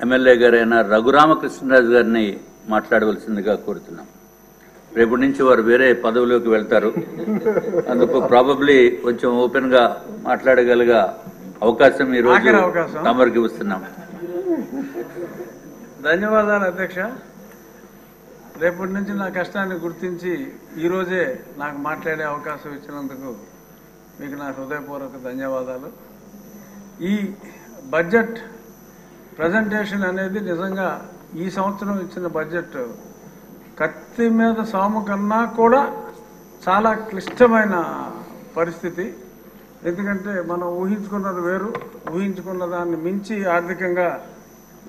MLA గారైన రఘురామకృష్ణరాజు గారిని మాట్లాడవలసిందిగా కోరుతున్నాం. రేపటి నుంచి వారు వేరే పదవిలోకి వెళ్తారు. అందుకు ప్రాబబ్లీ కొంచెం ఓపెన్గా మాట్లాడగలిగే అవకాశం ఈరోజు తమరికి ఇస్తున్నాం. ధన్యవాదాలు అధ్యక్ష. రేపటి నుంచి నా కష్టాన్ని గుర్తించి ఈరోజే నాకు మాట్లాడే అవకాశం ఇచ్చినందుకు మీకు నా హృదయపూర్వక ధన్యవాదాలు. ఈ బడ్జెట్ ప్రజెంటేషన్ అనేది నిజంగా ఈ సంవత్సరం ఇచ్చిన బడ్జెట్ కత్తి మీద సాము కన్నా కూడా చాలా క్లిష్టమైన పరిస్థితి. ఎందుకంటే మనం ఊహించుకున్నది వేరు, ఊహించుకున్న దాన్ని మించి ఆర్థికంగా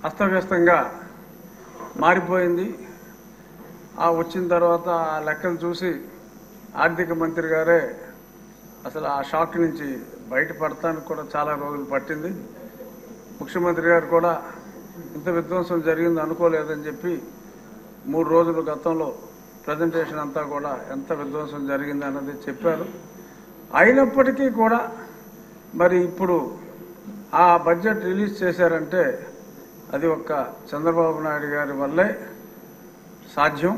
అస్తవ్యస్తంగా మారిపోయింది. వచ్చిన తర్వాత ఆ లెక్కలు చూసి ఆర్థిక మంత్రి గారే అసలు ఆ షాక్ నుంచి బయటపడటానికి కూడా చాలా రోజులు పట్టింది. ముఖ్యమంత్రి గారు కూడా ఇంత విధ్వంసం జరిగింది అనుకోలేదని చెప్పి 3 రోజుల గతంలో ప్రజెంటేషన్ అంతా కూడా ఎంత విధ్వంసం జరిగింది అన్నది చెప్పారు. అయినప్పటికీ కూడా మరి ఇప్పుడు ఆ బడ్జెట్ రిలీజ్ చేశారంటే అది ఒక్క చంద్రబాబు నాయుడు గారి వల్లే సాధ్యం.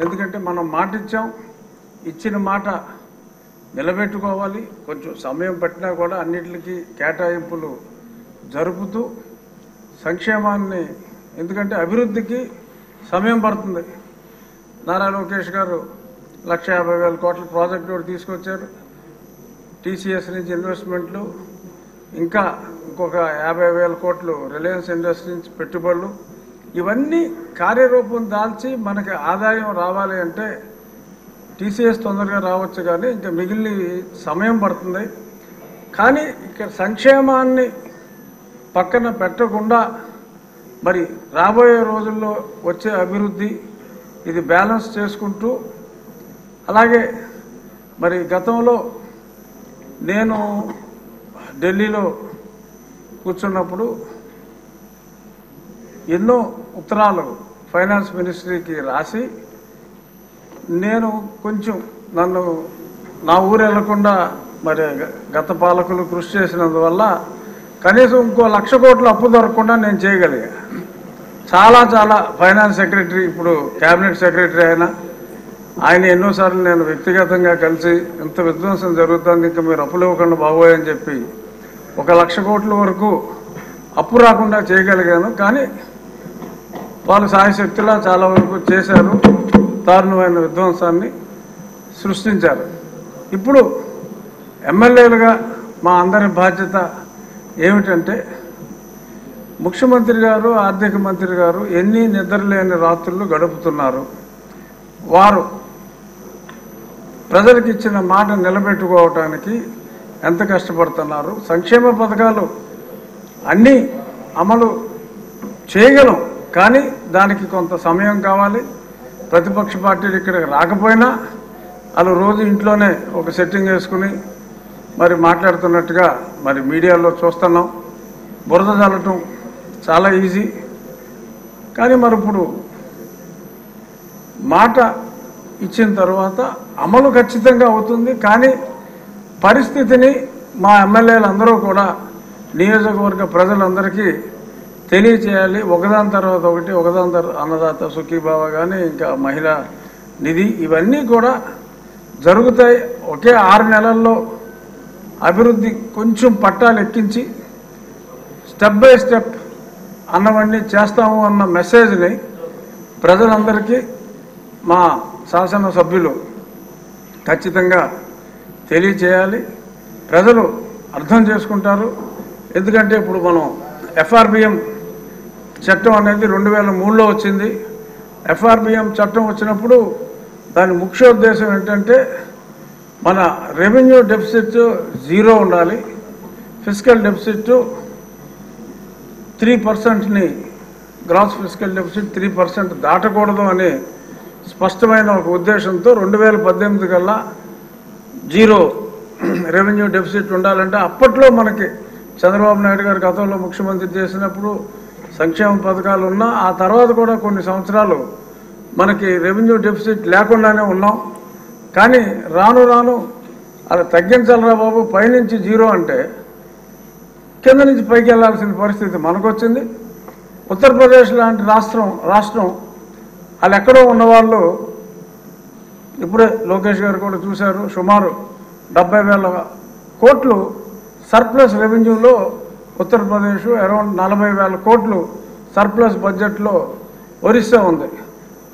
ఎందుకంటే మనం మాట ఇచ్చాం, ఇచ్చిన మాట నిలబెట్టుకోవాలి. కొంచెం సమయం పట్టినా కూడా అన్నిటికీ కేటాయింపులు జరుపుతూ సంక్షేమాన్ని, ఎందుకంటే అభివృద్ధికి సమయం పడుతుంది. నారా లోకేష్ గారు 1,50,000 కోట్ల ప్రాజెక్టు కూడా తీసుకొచ్చారు. టీసీఎస్ నుంచి ఇన్వెస్ట్మెంట్లు, ఇంకా ఇంకొక 50,000 కోట్లు రిలయన్స్ ఇండస్ట్రీ నుంచి పెట్టుబడులు, ఇవన్నీ కార్యరూపం దాల్చి మనకి ఆదాయం రావాలి అంటే టీసీఎస్ తొందరగా రావచ్చు, కానీ ఇంకా మిగిలిన సమయం పడుతుంది. కానీ ఇక్కడ సంక్షేమాన్ని పక్కన పెట్టకుండా మరి రాబోయే రోజుల్లో వచ్చే అభివృద్ధి ఇది బ్యాలెన్స్ చేసుకుంటూ, అలాగే మరి గతంలో నేను ఢిల్లీలో కూర్చున్నప్పుడు ఎన్నో ఉత్తరాలు ఫైనాన్స్ మినిస్ట్రీకి రాసి నేను కొంచెం నన్ను నా ఊరు వెళ్లకుండా మరి గత పాలకులు కృషి చేసినందువల్ల కనీసం ఇంకో 1,00,000 కోట్ల అప్పు దొరకకుండా నేను చేయగలిగా. చాలా ఫైనాన్స్ సెక్రటరీ, ఇప్పుడు క్యాబినెట్ సెక్రటరీ ఆయన ఎన్నోసార్లు నేను వ్యక్తిగతంగా కలిసి ఇంత విధ్వంసం జరుగుతుంది, ఇంకా మీరు అప్పులు ఇవ్వకుండా బాగోయని చెప్పి 1,00,000 కోట్ల వరకు అప్పు రాకుండా చేయగలిగాను. కానీ వాళ్ళు సాయశక్తిలా చాలా వరకు చేశారు, దారుణమైన విధ్వంసాన్ని సృష్టించారు. ఇప్పుడు ఎమ్మెల్యేలుగా మా అందరి బాధ్యత ఏమిటంటే, ముఖ్యమంత్రి గారు, ఆర్థిక మంత్రి గారు ఎన్ని నిద్రలేని రాత్రులు గడుపుతున్నారు. వారు ప్రజలకు ఇచ్చిన మాట నిలబెట్టుకోవటానికి ఎంత కష్టపడుతున్నారు. సంక్షేమ పథకాలు అన్నీ అమలు చేయగలం, కానీ దానికి కొంత సమయం కావాలి. ప్రతిపక్ష పార్టీలు ఇక్కడికి రాకపోయినా వాళ్ళు రోజు ఇంట్లోనే ఒక సెట్టింగ్ వేసుకుని మరి మాట్లాడుతున్నట్టుగా మరి మీడియాలో చూస్తున్నాం. బురద చల్లటం చాలా ఈజీ, కానీ మరి ఇప్పుడు మాట ఇచ్చిన తర్వాత అమలు ఖచ్చితంగా అవుతుంది. కానీ పరిస్థితిని మా ఎమ్మెల్యేలందరూ కూడా నియోజకవర్గ ప్రజలందరికీ తెలియచేయాలి. ఒకదాని తర్వాత ఒకటి, ఒకదాని తర్వాత అన్నదాత సుఖీభావ కానీ ఇంకా మహిళా నిధి, ఇవన్నీ కూడా జరుగుతాయి. ఒకే 6 నెలల్లో అభివృద్ధి కొంచెం పట్టాలు ఎక్కించి స్టెప్ బై స్టెప్ అన్నవన్నీ చేస్తాము అన్న మెసేజ్ని ప్రజలందరికీ మా శాసనసభ్యులు ఖచ్చితంగా తెలియచేయాలి. ప్రజలు అర్థం చేసుకుంటారు. ఎందుకంటే ఇప్పుడు మనం ఎఫ్ఆర్బిఎం చట్టం అనేది 2003లో వచ్చింది. ఎఫ్ఆర్బిఎం చట్టం వచ్చినప్పుడు దాని ముఖ్యోద్దేశం ఏంటంటే మన రెవెన్యూ డెఫిసిట్ 0 ఉండాలి, ఫిస్కల్ డెఫిసిట్ 3%ని, గ్రాస్ ఫిస్కల్ డెఫిసిట్ 3% దాటకూడదు అనే స్పష్టమైన ఒక ఉద్దేశంతో 2018 కల్లా 0 రెవెన్యూ డెఫిసిట్ ఉండాలంటే, అప్పట్లో మనకి చంద్రబాబు నాయుడు గారు గతంలో ముఖ్యమంత్రి చేసినప్పుడు సంక్షేమ పథకాలు ఉన్నా ఆ తర్వాత కూడా కొన్ని సంవత్సరాలు మనకి రెవెన్యూ డెఫిసిట్ లేకుండానే ఉన్నాం. కానీ రాను రాను అలా తగ్గించాలరా బాబు, పైనుంచి 0 అంటే కింద నుంచి పైకి వెళ్లాల్సిన పరిస్థితి మనకు వచ్చింది. ఉత్తరప్రదేశ్ లాంటి రాష్ట్రం వాళ్ళు ఎక్కడో ఉన్నవాళ్ళు ఇప్పుడే లోకేష్ గారు కూడా చూశారు, సుమారు 70,000 కోట్లు సర్ప్లస్ రెవెన్యూలో ఉత్తరప్రదేశ్, అరౌండ్ 40,000 కోట్లు సర్ప్లస్ బడ్జెట్లో ఒరిస్సా ఉంది.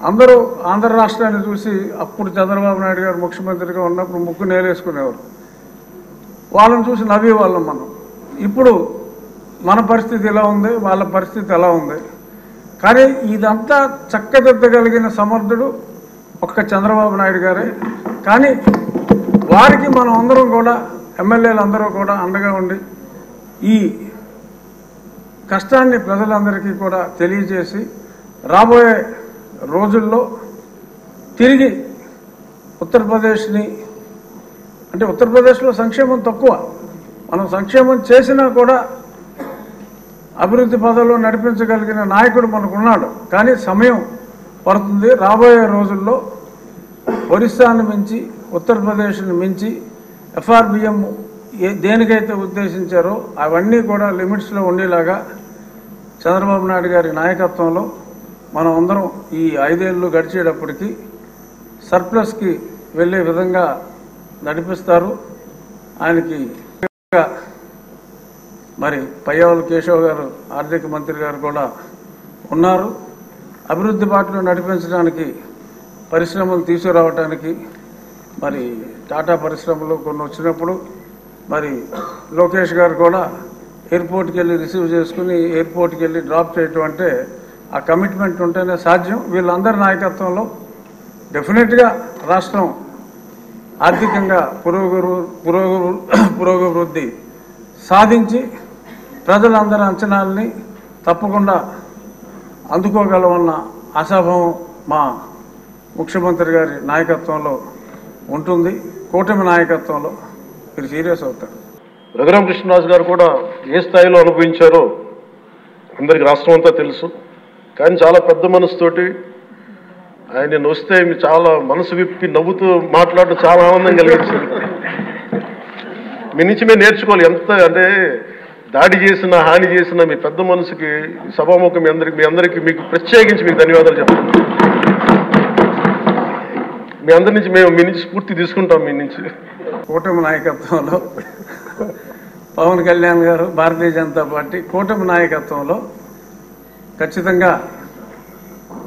అందరూ ఆంధ్ర రాష్ట్రాన్ని చూసి అప్పుడు చంద్రబాబు నాయుడు గారు ముఖ్యమంత్రిగా ఉన్నప్పుడు ముక్కు నేలేసుకునేవారు, వాళ్ళని చూసి నవ్వేవాళ్ళం మనం. ఇప్పుడు మన పరిస్థితి ఎలా ఉంది, వాళ్ళ పరిస్థితి ఎలా ఉంది. కానీ ఇదంతా చక్కదిద్దగలిగిన సమర్థుడు ఒక్క చంద్రబాబు నాయుడు గారే. కానీ వారికి మనం అందరం కూడా, ఎమ్మెల్యేలు అందరూ కూడా అండగా ఉండి ఈ కష్టాన్ని ప్రజలందరికీ కూడా తెలియజేసి రాబోయే రోజుల్లో తిరిగి ఉత్తరప్రదేశ్ని, అంటే ఉత్తరప్రదేశ్లో సంక్షేమం తక్కువ, మనం సంక్షేమం చేసినా కూడా అభివృద్ధి పదంలో నడిపించగలిగిన నాయకుడు మనకున్నాడు. కానీ సమయం పడుతుంది. రాబోయే రోజుల్లో ఒరిస్సాను మించి, ఉత్తరప్రదేశ్ని మించి FRBM దేనికైతే ఉద్దేశించారో అవన్నీ కూడా లిమిట్స్లో ఉండేలాగా చంద్రబాబు నాయుడు గారి నాయకత్వంలో మనం అందరం ఈ 5 ఏళ్ళు గడిచేటప్పటికి సర్ప్లస్కి వెళ్ళే విధంగా నడిపిస్తారు. ఆయనకి మరి పయ్యావుల కేశవ్ గారు, ఆర్థిక మంత్రి గారు కూడా ఉన్నారు. అభివృద్ధి బాటలో నడిపించడానికి, పరిశ్రమలు తీసుకురావడానికి, మరి టాటా పరిశ్రమలు కొన్ని వచ్చినప్పుడు మరి లోకేష్ గారు కూడా ఎయిర్పోర్ట్కి వెళ్ళి రిసీవ్ చేసుకుని ఎయిర్పోర్ట్కి వెళ్ళి డ్రాప్ చేయటం అంటే ఆ కమిట్మెంట్ ఉంటేనే సాధ్యం. వీళ్ళందరి నాయకత్వంలో డెఫినెట్గా రాష్ట్రం ఆర్థికంగా పురోగవృద్ధి సాధించి ప్రజలందరి అంచనాలని తప్పకుండా అందుకోగలమన్న ఆశాభావం మా ముఖ్యమంత్రి గారి నాయకత్వంలో ఉంటుంది. కూటమి నాయకత్వంలో మీరు సీరియస్ అవుతారు. రఘురామకృష్ణరాజు గారు కూడా ఏ స్థాయిలో అనుభవించారో అందరికి రాష్ట్రం అంతా తెలుసు. కానీ చాలా పెద్ద మనసుతోటి ఆయన వస్తే చాలా మనసు విప్పి నవ్వుతూ మాట్లాడడం చాలా ఆనందం కలిగించింది. మీ నుంచి మేము నేర్చుకోవాలి. ఎంత అంటే దాడి చేసిన, హాని చేసిన మీ పెద్ద మనసుకి సభాముఖం మీ అందరికీ మీకు ప్రత్యేకించి మీకు ధన్యవాదాలు చెప్తాను. మీ అందరి నుంచి మీ నుంచి స్ఫూర్తి తీసుకుంటాం. మీ నుంచి కూటమి నాయకత్వంలో పవన్ కళ్యాణ్ గారు, భారతీయ జనతా పార్టీ కూటమి నాయకత్వంలో ఖచ్చితంగా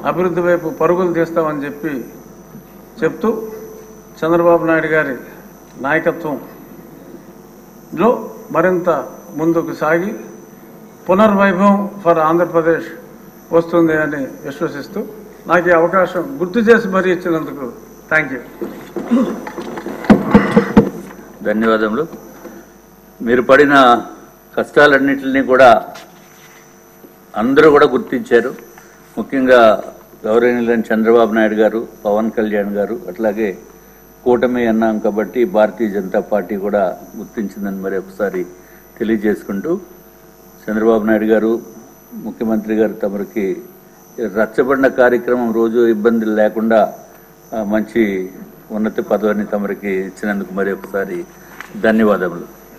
అభివృద్ధి వైపు పరుగులు తీస్తామని చెప్తూ చంద్రబాబు నాయుడు గారి నాయకత్వంలో మరింత ముందుకు సాగి పునర్వైభవం ఫర్ ఆంధ్రప్రదేశ్ వస్తుంది అని విశ్వసిస్తూ నాకు ఈ అవకాశం గుర్తు చేసి మరీ ఇచ్చినందుకు థ్యాంక్ యూ. ధన్యవాదములు. మీరు పడిన కష్టాలన్నింటినీ కూడా అందరూ కూడా గుర్తించారు. ముఖ్యంగా గౌరవనీయులైన చంద్రబాబు నాయుడు గారు, పవన్ కళ్యాణ్ గారు, అట్లాగే కూటమి అన్నాం కాబట్టి భారతీయ జనతా పార్టీ కూడా గుర్తించిందని మరి ఒకసారి తెలియజేసుకుంటూ, చంద్రబాబు నాయుడు గారు, ముఖ్యమంత్రి గారు తమరికి రచ్చబండ కార్యక్రమం రోజు ఇబ్బందులు లేకుండా మంచి ఉన్నత పదవిని తమరికి ఇచ్చినందుకు మరి ఒకసారి ధన్యవాదములు.